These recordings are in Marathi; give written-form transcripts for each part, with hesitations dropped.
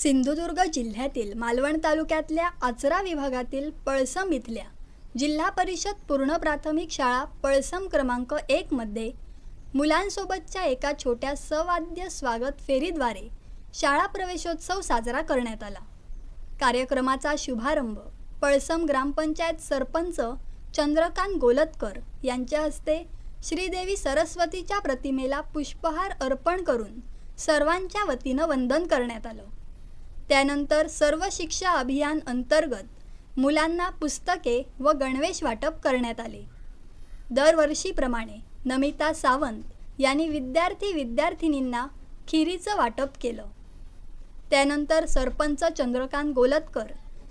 सिंधुदुर्ग जिल्ह्यातील मालवण तालुक्यातल्या आचरा विभागातील पळसम इथल्या जिल्हा परिषद पूर्ण प्राथमिक शाळा पळसम क्रमांक 1 मध्ये मुलांसोबतच्या एका छोट्या सवाद्य स्वागत फेरीद्वारे शाळा प्रवेशोत्सव साजरा करण्यात आला। कार्यक्रमाचा शुभारंभ पळसम ग्रामपंचायत सरपंच चंद्रकांत गोलतकर यांच्या हस्ते श्रीदेवी सरस्वतीच्या प्रतिमेला पुष्पहार अर्पण करून सर्वांच्या वतीनं वंदन करण्यात आलं। त्यानंतर सर्व शिक्षा अभियान अंतर्गत मुलांना पुस्तके व गणवेश वाटप करण्यात आले। दरवर्षीप्रमाणे नमिता सावंत यांनी विद्यार्थी-विद्यार्थिनींना खिरीचं वाटप केलं। त्यानंतर सरपंच चंद्रकांत गोलतकर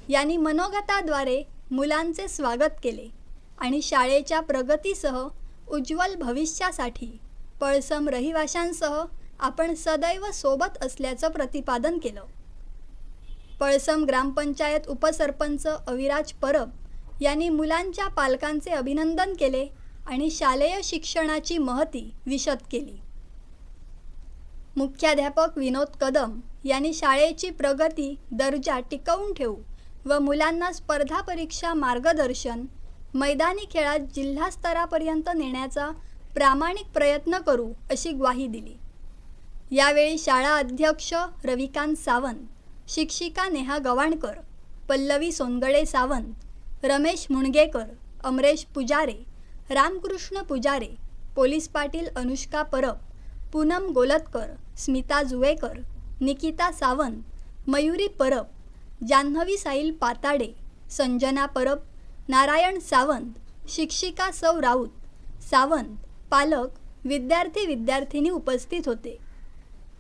यांनी मनोगताद्वारे मुलांचे स्वागत केले आणि शाळेच्या प्रगतीसह उज्ज्वल भविष्यासाठी पळसम रहिवाशांसह आपण सदैव सोबत असल्याचं प्रतिपादन केलं। पळसम ग्रामपंचायत उपसरपंच अविराज परब यांनी मुलांच्या पालकांचे अभिनंदन केले आणि शालेय शिक्षणाची महती विशद केली। मुख्याध्यापक विनोद कदम यांनी शाळेची प्रगती दर्जा टिकवून ठेवू व मुलांना स्पर्धा परीक्षा मार्गदर्शन मैदानी खेळात जिल्हा स्तरापर्यंत नेण्याचा प्रामाणिक प्रयत्न करू अशी ग्वाही दिली। यावेळी शाळा अध्यक्ष रविकांत सावंत, शिक्षिका नेहा गवाणकर, पल्लवी सोनगडे सावंत, रमेश मुणगेकर, अमरेश पुजारे, रामकृष्ण पुजारे, पोलीस पाटील अनुष्का परब, पूनम गोलतकर, स्मिता जुवेकर, निकिता सावंत, मयुरी परब, जान्हवी साईल पाताडे, संजना परब, नारायण सावंत, शिक्षिका सौ राऊत, सावंत, पालक, विद्यार्थी-विद्यार्थिनी उपस्थित होते।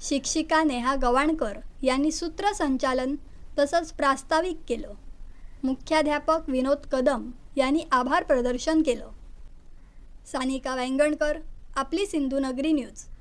शिक्षिका नेहा गवाणकर यांनी सूत्रसंचालन तसंच प्रास्ताविक केलं। मुख्याध्यापक विनोद कदम यांनी आभार प्रदर्शन केलं। सानिका वेंगणकर, आपली सिंधुनगरी न्यूज।